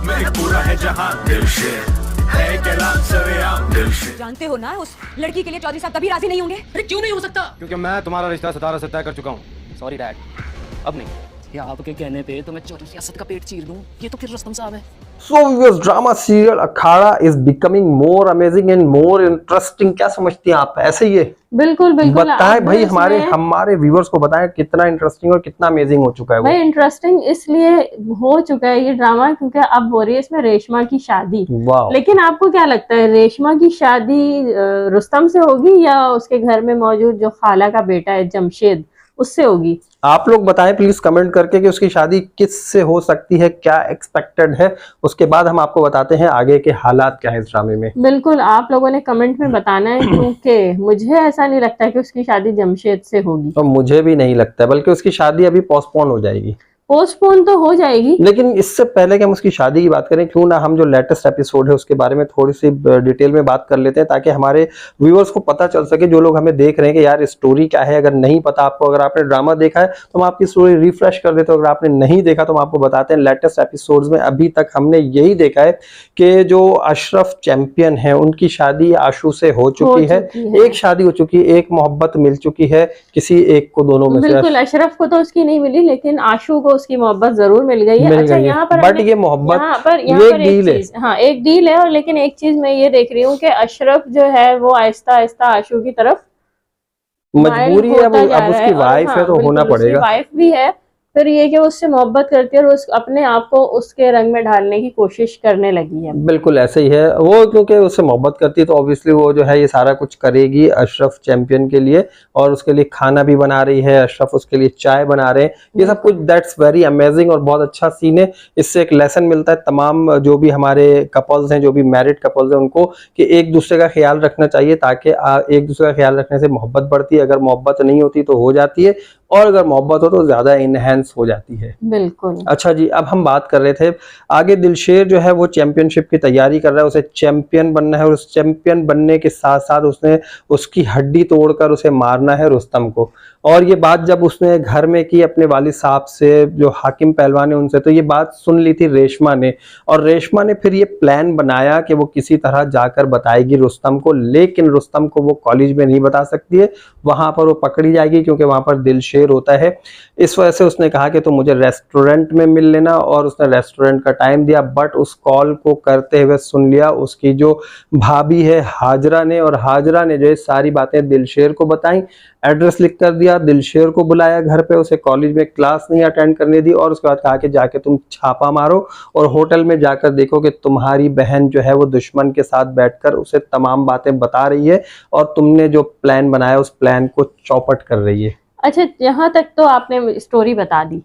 सब में एक पूरा है जहां दिलशेर है कलाम सरेआम दिलशेर। जानते हो ना उस लड़की के लिए चौधरी साहब कभी राजी नहीं होंगे। अरे क्यों नहीं हो सकता? क्योंकि मैं तुम्हारा रिश्ता सितारा से तय कर चुका हूँ। सॉरी डैड, अब नहीं। या आपके कहने पे तो मैं चौधरी असद का पेट चीर दूं, ये तो फिर रुस्तम साहब है। So viewers, drama serial Akhara is becoming more amazing and more interesting। क्या समझती हैं आप? ऐसे ही है? बिल्कुल बिल्कुल बताएं भाई, हमारे व्यूवर्स को बताएं कितना इंटरेस्टिंग और कितना अमेजिंग हो चुका है वो। भाई इंटरेस्टिंग इसलिए हो चुका है ये ड्रामा क्योंकि अब हो रही है इसमें रेशमा की शादी। लेकिन आपको क्या लगता है रेशमा की शादी रुस्तम से होगी या उसके घर में मौजूद जो खाला का बेटा है जमशेद उससे होगी? आप लोग बताएं प्लीज कमेंट करके कि उसकी शादी किस से हो सकती है, क्या एक्सपेक्टेड है। उसके बाद हम आपको बताते हैं आगे के हालात क्या है इस ड्रामे में। बिल्कुल आप लोगों ने कमेंट में बताना है क्योंकि मुझे ऐसा नहीं लगता कि उसकी शादी जमशेद से होगी। तो मुझे भी नहीं लगता, बल्कि उसकी शादी अभी पोस्टपोन हो जाएगी। पोस्टपोन तो हो जाएगी, लेकिन इससे पहले कि हम उसकी शादी की बात करें, क्यों ना हम जो लेटेस्ट एपिसोड है उसके बारे में थोड़ी सी डिटेल में बात कर लेते हैं, ताकि हमारे व्यूअर्स को पता चल सके, जो लोग हमें देख रहे हैं कि यार स्टोरी क्या है। अगर नहीं पता आपको, अगर आपने ड्रामा देखा है तो हम आपकी स्टोरी रिफ्रेश कर देते हैं। अगर आपने नहीं देखा तो हम आपको बताते हैं लेटेस्ट एपिसोड्स में अभी तक हमने यही देखा है कि जो अशरफ चैंपियन है उनकी शादी आशू से हो चुकी है। एक शादी हो चुकी है, एक मोहब्बत मिल चुकी है किसी एक को, दोनों में से। बिल्कुल अशरफ को तो उसकी नहीं मिली, लेकिन आशू को उसकी मोहब्बत जरूर मिल गई है। अच्छा यहाँ पर बट ये मोहब्बत यहाँ पर एक चीज, हाँ एक डील है। और लेकिन एक चीज मैं ये देख रही हूँ कि अशरफ जो है वो आहिस्ता आहिस्ता आशू की तरफ मजबूरी है, अब उसकी वाइफ है तो होना पड़ेगा। वाइफ भी है, फिर ये कि वो उससे मोहब्बत करती है और उस अपने आप को उसके रंग में ढालने की कोशिश करने लगी है। बिल्कुल ऐसे ही है वो, क्योंकि उससे मोहब्बत करती है तो ऑब्वियसली वो जो है ये सारा कुछ करेगी अशरफ चैंपियन के लिए, और उसके लिए खाना भी बना रही है, अशरफ उसके लिए चाय बना रहे हैं। ये सब कुछ दैट्स वेरी अमेजिंग और बहुत अच्छा सीन है। इससे एक लेसन मिलता है तमाम जो भी हमारे कपल्स हैं, जो भी मैरिड कपल्स हैं, उनको कि एक दूसरे का ख्याल रखना चाहिए, ताकि एक दूसरे का ख्याल रखने से मोहब्बत बढ़ती है। अगर मोहब्बत नहीं होती तो हो जाती है, और अगर मोहब्बत हो तो ज्यादा इनहेंस हो जाती है। बिल्कुल। अच्छा जी, अब हम बात कर रहे थे आगे। दिलशेर जो है वो चैंपियनशिप की तैयारी कर रहा है, उसे चैंपियन बनना है, और उस चैंपियन बनने के साथ साथ उसने उसकी हड्डी तोड़कर उसे मारना है रुस्तम को। और ये बात जब उसने घर में की अपने वालिद साहब से, जो हाकिम पहलवान है उनसे, तो ये बात सुन ली थी रेशमा ने, और रेशमा ने फिर ये प्लान बनाया कि वो किसी तरह जाकर बताएगी रुस्तम को, लेकिन रुस्तम को वो कॉलेज में नहीं बता सकती है, वहां पर वो पकड़ी जाएगी क्योंकि वहां पर दिलशेर होता है। इस वजह से उसने कहा कि तुम मुझे रेस्टोरेंट में मिल लेना, और उसने रेस्टोरेंट का टाइम दिया। बट उस कॉल को करते हुए सुन लिया उसकी जो भाभी है हाजरा ने, और हाजरा ने जो है सारी बातें दिलशेर को बताई, एड्रेस लिख कर दिया, दिलशेर को बुलाया घर पे, उसे कॉलेज में क्लास नहीं अटेंड करने दी, और उसके बाद कहा कि जाके तुम छापा मारो और होटल में जाकर देखो कि तुम्हारी बहन जो है वो दुश्मन के साथ बैठकर उसे तमाम बातें बता रही है, और तुमने जो प्लान बनाया उस प्लान को चौपट कर रही है। अच्छा यहाँ तक तो आपने स्टोरी बता दी,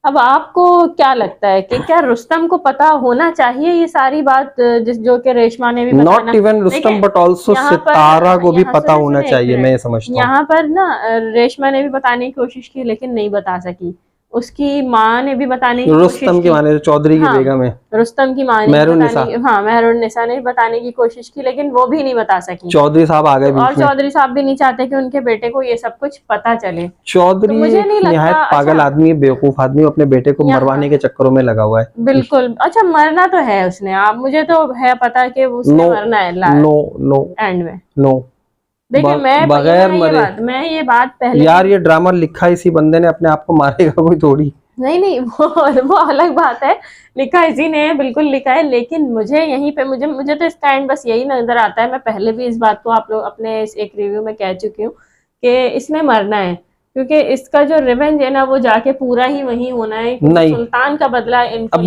अब आपको क्या लगता है कि क्या रुस्तम को पता होना चाहिए ये सारी बात, जो कि रेशमा ने भी बताना? Not even Rustam but also Sitara को भी पता होना चाहिए, मैं ये समझता हूँ। यहाँ पर ना रेशमा ने भी बताने की कोशिश की लेकिन नहीं बता सकी, उसकी माँ ने भी बताने की कोशिश की, रुस्तम की माँ ने, चौधरी की बेगम है, रुस्तम की माँ ने मेहरुन्निसा ने बताने की कोशिश की, लेकिन वो भी नहीं बता सकी। चौधरी साहब आ गए बीच में, और चौधरी साहब भी नहीं चाहते कि उनके बेटे को ये सब कुछ पता चले। चौधरी निहायत पागल आदमी, बेवकूफ आदमी, अपने बेटे को मरवाने के चक्करों में लगा हुआ है। बिल्कुल। अच्छा मरना तो है उसने, आप मुझे तो है पता कि उसने मरना है एंड में। नो देखिए मैं ये बात पहले, यार ये ड्रामा लिखा इसी बंदे ने, अपने आप को मारेगा कोई थोड़ी। नहीं वो अलग बात है, लिखा इसी ने बिल्कुल लिखा है, लेकिन मुझे यहीं पे मुझे तो इसका एंड बस यही नजर आता है। मैं पहले भी इस बात को आप लोग अपने एक रिव्यू में कह चुकी हूँ कि इसने मरना है, क्योंकि इसका जो रिवेंज है ना वो जाके पूरा ही वही होना है। नहीं, सुल्तान का बदला इनको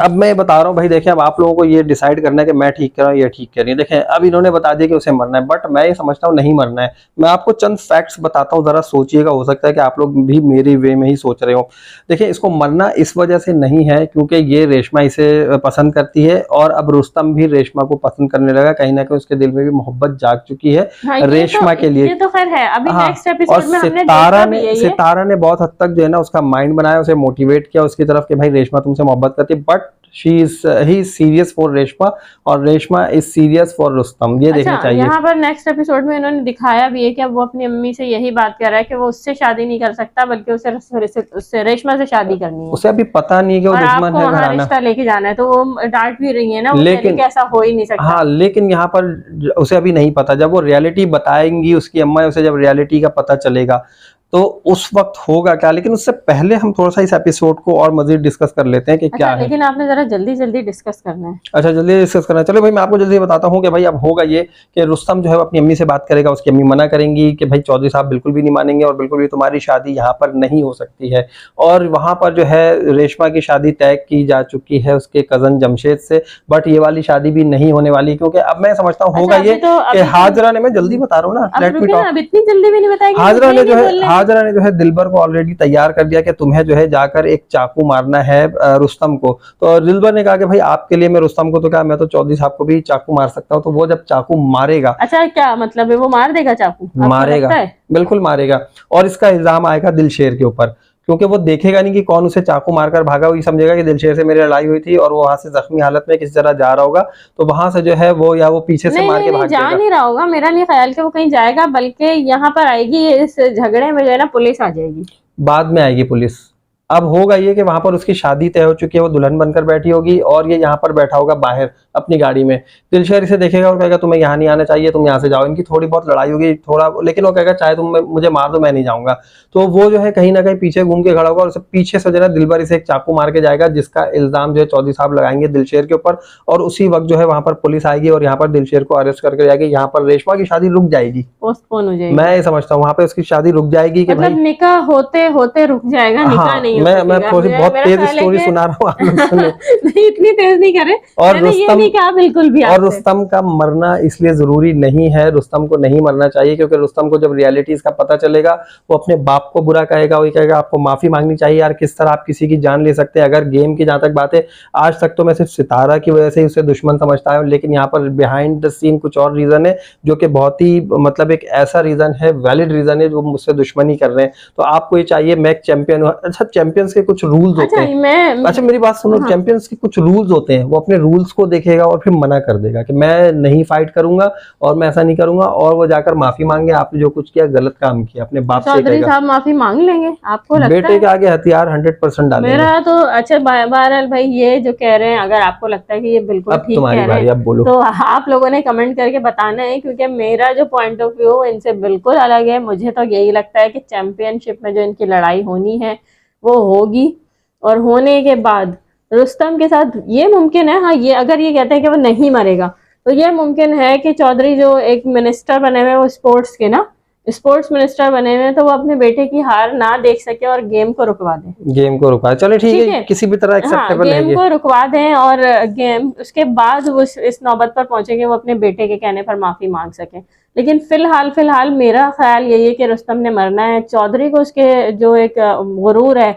अब मैं बता रहा हूँ भाई, देखें अब आप लोगों को ये डिसाइड करना है कि मैं ठीक कर रहा हूँ, ये ठीक कर रही है। देखें अब इन्होंने बता दिया कि उसे मरना है, बट मैं ये समझता हूँ नहीं मरना है। मैं आपको चंद फैक्ट्स बताता हूँ, जरा सोचिएगा, हो सकता है कि आप लोग भी मेरी वे में ही सोच रहे हो। देखिए इसको मरना इस वजह से नहीं है क्योंकि ये रेशमा इसे पसंद करती है, और अब रुस्तम भी रेशमा को पसंद करने लगा, कहीं ना कहीं उसके दिल में भी मोहब्बत जाग चुकी है रेशमा के लिए। तो खैर है, अभी नेक्स्ट एपिसोड में हमने सितारा ने बहुत हद तक जो है ना उसका माइंड बनाया, उसे मोटिवेट किया उसकी तरफ कि भाई रेशमा तुमसे मोहब्बत करती है, बट शी इज ही सीरियस फॉर रेशमा और Reshma is serious for Rustam, ये देखना चाहिए। यहाँ पर नेक्स्ट एपिसोड में इन्होंने दिखाया भी है कि अब वो अपनी अम्मी से यही बात कर रहा है कि वो उससे शादी नहीं कर सकता बल्कि उससे रेशमा से शादी करनी है। उसे अभी पता नहीं है कि वो दुश्मन है, वहाँ रिश्ता लेके जाना है, तो वो डांट भी रही है ना, लेकिन ऐसा हो ही नहीं सकता। हाँ, लेकिन यहाँ पर उसे अभी नहीं पता, जब वो रियलिटी बताएंगी उसकी अम्मा, उसे जब रियलिटी का पता चलेगा तो उस वक्त होगा क्या। लेकिन उससे पहले हम थोड़ा सा इस एपिसोड को और मजीद डिस्कस कर लेते हैं कि क्या है। लेकिन आपने जरा जल्दी जल्दी डिस्कस करना है। अच्छा, जल्दी डिस्कस करना है। चलो भाई, मैं आपको जल्दी बताता हूँ कि भाई अब होगा ये कि रुस्तम जो है अपनी अम्मी से बात करेगा, उसकी अम्मी मना करेंगी कि भाई चौधरी साहब बिल्कुल भी नहीं मानेंगे और बिल्कुल भी तुम्हारी शादी यहाँ पर नहीं हो सकती है। और वहाँ पर जो है रेशमा की शादी तय की जा चुकी है उसके कजन जमशेद से, बट ये वाली शादी भी नहीं होने वाली, क्योंकि अब मैं समझता हूँ होगा ये कि हाजरा ने, मैं जल्दी बता रहा हूँ ना, लेट मी टॉक, इतनी जल्दी भी नहीं बताएगी। हाजरा ने जो है दिलबर को ऑलरेडी तैयार कर दिया कि तुम्हें जो है जाकर एक चाकू मारना है रुस्तम को। तो दिलबर ने कहा कि भाई आपके लिए मैं रुस्तम को तो क्या, मैं तो चौधरी साहब को भी चाकू मार सकता हूँ। तो वो जब चाकू मारेगा, अच्छा क्या मतलब है, वो मार देगा चाकू? मारेगा, बिल्कुल मारेगा। और इसका इल्जाम आएगा दिलशेर के ऊपर, क्योंकि वो देखेगा नहीं कि कौन उसे चाकू मारकर भागा, वो ये समझेगा कि दिलशेर से मेरी लड़ाई हुई थी और वो वहां से जख्मी हालत में किसी तरह जा रहा होगा, तो वहां से जो है वो या वो पीछे से मार के भाग जा नहीं रहा होगा। मेरा नहीं ख्याल कि वो कहीं जाएगा, बल्कि यहाँ पर आएगी इस झगड़े में जो है ना पुलिस आ जाएगी, बाद में आएगी पुलिस। अब होगा ये कि वहां पर उसकी शादी तय हो चुकी है, वो दुल्हन बनकर बैठी होगी और ये यहाँ पर बैठा होगा बाहर अपनी गाड़ी में। दिलशेर इसे देखेगा और कहेगा तुम्हें यहाँ नहीं आना चाहिए, तुम यहाँ से जाओ। इनकी थोड़ी बहुत लड़ाई होगी थोड़ा, लेकिन वो कहेगा चाहे तुम मुझे मार दो मैं नहीं जाऊंगा। तो वो जो है कहीं ना कहीं पीछे घूम के खड़ा होगा और पीछे से जो है दिलबर इसे एक चाकू मार के जाएगा, जिसका इल्जाम जो है चौधरी साहब लगाएंगे दिलशेर के ऊपर। और उसी वक्त जो है वहां पर पुलिस आएगी और यहाँ पर दिलशेर को अरेस्ट करके जाएगी। यहाँ पर रेशमा की शादी रुक जाएगी, पोस्टपोन हो जाएगी। मैं ये समझता हूँ वहां पर उसकी शादी रुक जाएगी कि भाई निकाह होते होते रुक जाएगा, निकाह नहीं। मैं बहुत तेज स्टोरी सुना रहा हूँ, आप लोग सुने। नहीं, इतनी तेज नहीं करे। और रुस्तम बिल्कुल भी, और रुस्तम का मरना इसलिए जरूरी नहीं है, रुस्तम को नहीं मरना चाहिए, क्योंकि रुस्तम को जब रियलिटीज का पता चलेगा वो अपने बाप को बुरा कहेगा, वही कहेगा आपको माफी मांगनी चाहिए यार, किस तरह आप किसी की जान ले सकते हैं। अगर गेम की जहां तक बात है, आज तक तो मैं सिर्फ सितारा की वजह से ही उसे दुश्मन समझता हूँ, लेकिन यहाँ पर बिहाइंड द सीन कुछ और रीजन है जो कि बहुत ही मतलब एक ऐसा रीजन है, वैलिड रीजन है, जो मुझसे दुश्मनी कर रहे हैं। तो आपको ये चाहिए मैं एक चैंपियन हूँ। अच्छा, चैंपियंस के कुछ रूल्स होते हैं। अच्छा मेरी बात सुनो, चैंपियंस के कुछ रूल्स होते हैं, वो अपने रूल्स को देखेगा और फिर मना कर देगा कि मैं नहीं फाइट करूंगा और मैं ऐसा नहीं करूंगा, और वो जाकर माफी मांगे आपने जो कुछ किया, गलत काम किया, अपने बाप से चौधरी साहब माफी मांग लेंगे, आपको लगता है? बेटे के आगे हथियार 100% डालेंगे। मेरा तो अच्छा बहरहाल भाई ये जो कह रहे हैं, अगर आपको लगता है कि ये बिल्कुल ठीक कह रहे हैं, बोलो तो आप लोगों ने कमेंट करके बताना है, क्योंकि मेरा जो पॉइंट ऑफ व्यू इनसे बिल्कुल अलग है। मुझे तो यही लगता है कि चैंपियनशिप में जो इनकी लड़ाई होनी है वो होगी, और होने के बाद रुस्तम के साथ ये मुमकिन है, हाँ ये अगर ये कहते हैं कि वो नहीं मरेगा, तो ये मुमकिन है कि चौधरी जो एक मिनिस्टर बने हुए, वो स्पोर्ट्स के ना स्पोर्ट्स मिनिस्टर बने हुए हैं, तो वो अपने बेटे की हार ना देख सके और गेम को रुकवा दें। गेम को रुकवा, चलो ठीक है, किसी भी तरह एक्सेप्टेबल है, गेम को रुकवा दें और गेम उसके बाद वो इस नौबत पर पहुंचेंगे वो अपने बेटे के कहने पर माफी मांग सकें। लेकिन फिलहाल मेरा ख्याल यही है कि रुस्तम ने मरना है। चौधरी को उसके जो एक गुरूर है,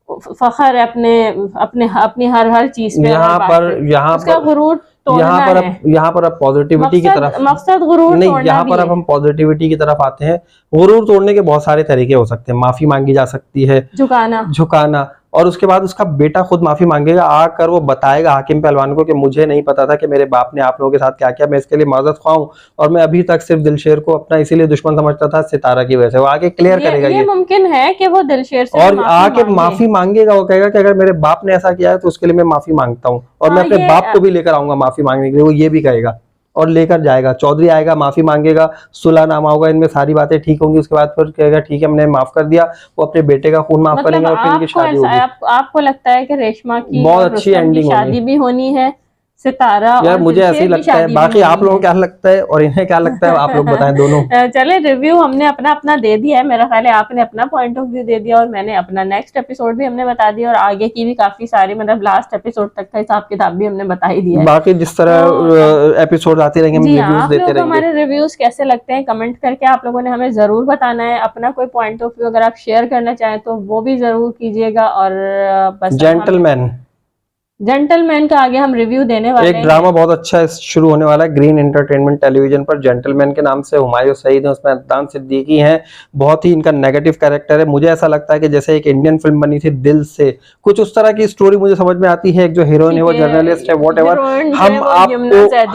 फखर है अपनी हर चीज पे, यहाँ पर अब पॉजिटिविटी की तरफ, मकसद गुरूर नहीं, यहाँ पर अब हम पॉजिटिविटी की तरफ आते हैं। गुरूर तोड़ने के बहुत सारे तरीके हो सकते हैं, माफी मांगी जा सकती है, झुकाना, और उसके बाद उसका बेटा खुद माफी मांगेगा, आकर वो बताएगा हाकिम पहलवान को कि मुझे नहीं पता था कि मेरे बाप ने आप लोगों के साथ क्या किया, मैं इसके लिए माजरत ख्वाह हूं, और मैं अभी तक सिर्फ दिलशेर को अपना इसीलिए दुश्मन समझता था सितारा की वजह से। वो आगे क्लियर करेगा ये मुमकिन है कि वो दिलशेर से और आके माफी मांगेगा। वो कहेगा कि अगर मेरे बाप ने ऐसा किया है तो उसके लिए मैं माफी मांगता हूँ, और मैं अपने बाप को भी लेकर आऊंगा माफी मांगने के लिए, वो ये भी कहेगा और लेकर जाएगा। चौधरी आएगा, माफी मांगेगा, सुलहनामा होगा, इनमें सारी बातें ठीक होंगी। उसके बाद फिर कहेगा ठीक है हमने माफ कर दिया, वो अपने बेटे का खून माफ करेंगे और फिर इनकी शादी होगी। आपको लगता है कि रेशमा की बहुत अच्छी एंडिंग शादी भी होनी है, सितारा यार मुझे ऐसे ही लगता है, बाकी आप लोगों को क्या लगता है और इन्हें क्या लगता है आप लोग बताएं दोनों। चले रिव्यू हमने अपना दे दिया है, मेरा ख्याल है आपने अपना पॉइंट ऑफ व्यू दे दिया और मैंने अपना। नेक्स्ट एपिसोड भी हमने बता दिया और आगे की भी काफी सारी, मतलब लास्ट एपिसोड तक का हिसाब किताब भी हमने बता ही दिया है। बाकी जिस तरह एपिसोड आते रहेंगे हम रिव्यूज देते रहेंगे। हमारे रिव्यूज कैसे लगते हैं कमेंट करके आप लोगों ने हमें जरूर बताना है। अपना कोई पॉइंट ऑफ व्यू अगर आप शेयर करना चाहें तो वो भी जरूर कीजिएगा। और बस जेंटलमैन जेंटलमैन का आगे हम रिव्यू देने वाले एक हैं। ड्रामा बहुत अच्छा शुरू होने वाला है ग्रीन एंटरटेनमेंट टेलीविजन पर, जेंटलमैन के नाम से हुमायूं सईद है, उसमें अदनान सिद्दीकी हैं। बहुत ही इनका नेगेटिव कैरेक्टर है। मुझे ऐसा लगता है कि जैसे एक इंडियन फिल्म बनी थी दिल से, कुछ उस तरह की स्टोरी मुझे समझ में आती है। एक जो हीरोइन है वो जर्नलिस्ट है, व्हाटएवर।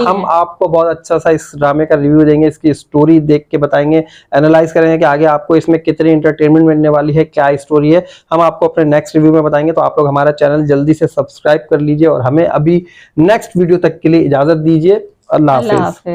हम आपको बहुत अच्छा सा इस ड्रामे का रिव्यू देंगे, इसकी स्टोरी देख के बताएंगे, एनालाइज करेंगे कि आगे आपको इसमें कितनी एंटरटेनमेंट मिलने वाली है, क्या स्टोरी है, हम आपको अपने नेक्स्ट रिव्यू में बताएंगे। तो आप लोग हमारा चैनल जल्दी से सब्सक्राइब कर लीजिए और हमें अभी नेक्स्ट वीडियो तक के लिए इजाजत दीजिए। अल्लाह हाफिज।